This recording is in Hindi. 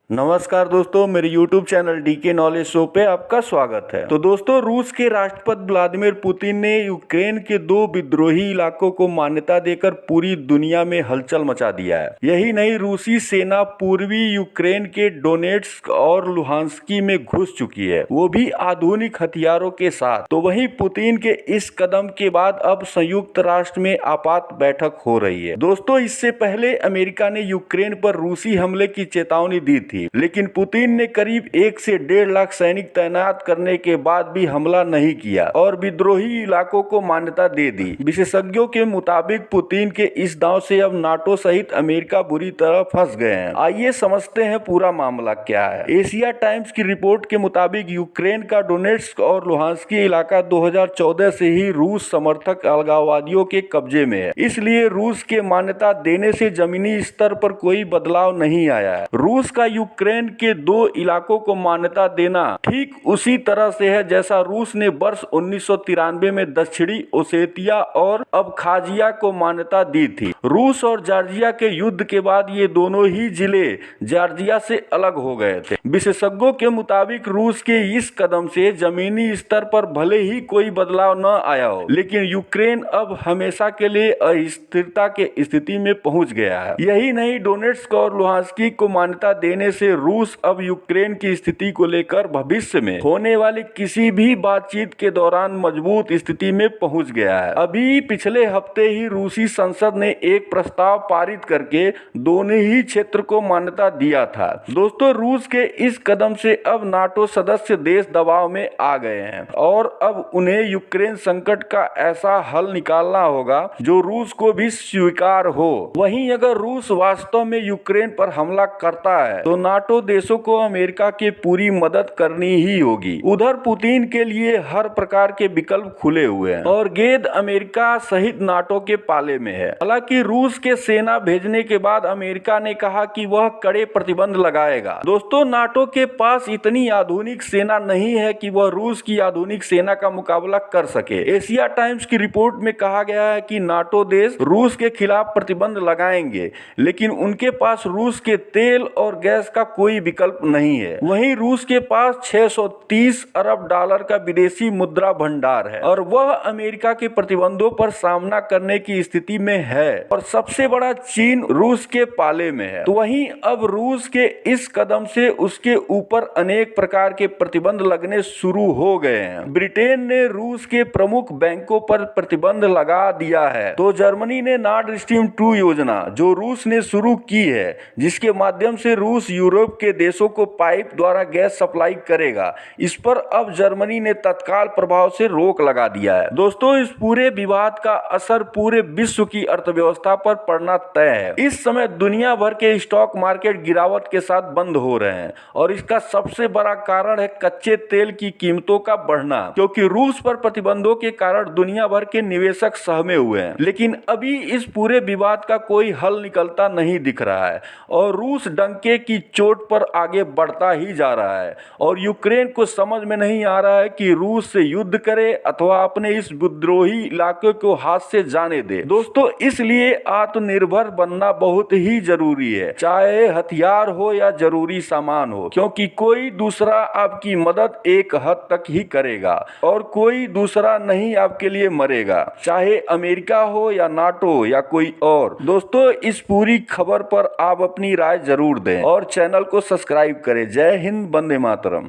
नमस्कार दोस्तों, मेरे YouTube channel DK knowledge show पे आपका स्वागत है। तो दोस्तों, रूस के राष्ट्रपति व्लादिमीर पुतिन ने यूक्रेन के 2 विद्रोही इलाकों को मान्यता देकर पूरी दुनिया में हलचल मचा दिया है। यही नहीं, रूसी सेना पूर्वी यूक्रेन के डोनेट्स्क और लुहांस्की में घुस चुकी है, वो भी आधुनिक हथियारों के साथ। तो वहीं पुतिन के इस कदम के बाद अब संयुक्त राष्ट्र में आपात बैठक हो रही है। दोस्तों, इससे पहले अमेरिका ने यूक्रेन पर रूसी हमले की चेतावनी दी थी, लेकिन पुतिन ने करीब 1 से 1.5 लाख सैनिक तैनात करने के बाद भी हमला नहीं किया और विद्रोही इलाकों को मान्यता दे दी। विशेषज्ञों के मुताबिक पुतिन के इस दांव से अब नाटो सहित अमेरिका बुरी तरह फंस गए हैं। आइए समझते हैं पूरा मामला क्या है। एशिया टाइम्स की रिपोर्ट के मुताबिक यूक्रेन का डोनेट्स्क और लुहांस्की इलाका 2014 से ही रूस समर्थक अलगाववादियों के कब्जे में है, इसलिए रूस के मान्यता देने से जमीनी स्तर पर कोई बदलाव नहीं आया है। रूस का यूक्रेन के 2 इलाकों को मान्यता देना ठीक उसी तरह से है जैसा रूस ने वर्ष 1993 में दक्षिणी ओसेतिया और अबखाजिया को मान्यता दी थी। रूस और जॉर्जिया के युद्ध के बाद ये दोनों ही जिले जॉर्जिया से अलग हो गए थे। विशेषज्ञों के मुताबिक रूस के इस कदम से जमीनी स्तर पर भले ही कोई बदलाव न आया हो, लेकिन यूक्रेन अब हमेशा के लिए अस्थिरता के स्थिति में पहुंच गया है। यही नहीं, डोनेट्स्क और लुहांस्की को मान्यता देने से रूस अब यूक्रेन की स्थिति को लेकर भविष्य में होने वाली किसी भी बातचीत के दौरान मजबूत स्थिति में पहुंच गया है। अभी पिछले हफ्ते ही रूसी संसद ने एक प्रस्ताव पारित करके दोनों ही क्षेत्र को मान्यता दिया था। दोस्तों, रूस के इस कदम से अब नाटो सदस्य देश दबाव में आ गए हैं और अब उन्हें यूक्रेन संकट का ऐसा हल निकालना होगा जो रूस को भी स्वीकार हो। वहीं अगर रूस वास्तव में यूक्रेन पर हमला करता है तो नाटो देशों को अमेरिका की पूरी मदद करनी ही होगी। उधर पुतिन के लिए हर प्रकार के विकल्प खुले हुए हैं और गेंद अमेरिका सहित नाटो के पाले में है। हालांकि रूस के सेना भेजने के बाद अमेरिका ने कहा कि वह कड़े प्रतिबंध लगाएगा। दोस्तों, नाटो के पास इतनी आधुनिक सेना नहीं है कि वह रूस की आधुनिक सेना का मुकाबला कर सके। एशिया टाइम्स की रिपोर्ट में कहा गया है कि नाटो देश रूस के खिलाफ प्रतिबंध लगाएंगे, लेकिन उनके पास रूस के तेल और गैस का कोई विकल्प नहीं है। वहीं रूस के पास 630 अरब डॉलर का विदेशी मुद्रा भंडार है और वह अमेरिका के प्रतिबंधों पर सामना करने की स्थिति में है और सबसे बड़ा चीन रूस के पाले में है। तो वहीं अब रूस के इस कदम से उसके ऊपर अनेक प्रकार के प्रतिबंध लगने शुरू हो गए हैं। ब्रिटेन ने रूस के प्रमुख बैंकों पर प्रतिबंध लगा दिया है, तो जर्मनी ने नॉर्ड स्ट्रीम 2 योजना जो रूस ने शुरू की है, जिसके माध्यम से रूस यूरोप के देशों को पाइप द्वारा गैस सप्लाई करेगा, इस पर अब जर्मनी ने तत्काल प्रभाव से रोक लगा दिया है। दोस्तों, इस पूरे विवाद का असर पूरे विश्व की अर्थव्यवस्था पर पड़ना तय है। इस समय दुनिया भर के स्टॉक मार्केट गिरावट के साथ बंद हो रहे हैं और इसका सबसे बड़ा कारण है कच्चे तेल की कीमतों का बढ़ना, क्योंकि रूस पर प्रतिबंधों के कारण दुनिया भर के निवेशक सहमे हुए हैं। लेकिन अभी इस पूरे विवाद का कोई हल निकलता नहीं दिख रहा है और रूस डंके की चोट पर आगे बढ़ता ही जा रहा है और यूक्रेन को समझ में नहीं आ रहा है कि रूस से युद्ध करे अथवा अपने इस विद्रोही इलाके को हाथ से जाने दे। दोस्तों, इसलिए आत्मनिर्भर बनना बहुत ही जरूरी है, चाहे हथियार हो या जरूरी सामान हो, क्योंकि कोई दूसरा आपकी मदद एक हद तक ही करेगा और कोई दूसरा नहीं आपके लिए मरेगा, चाहे अमेरिका हो या नाटो या कोई और। दोस्तों, इस पूरी खबर पर आप अपनी राय जरूर दें और चैनल को सब्सक्राइब करें। जय हिंद, वंदे मातरम।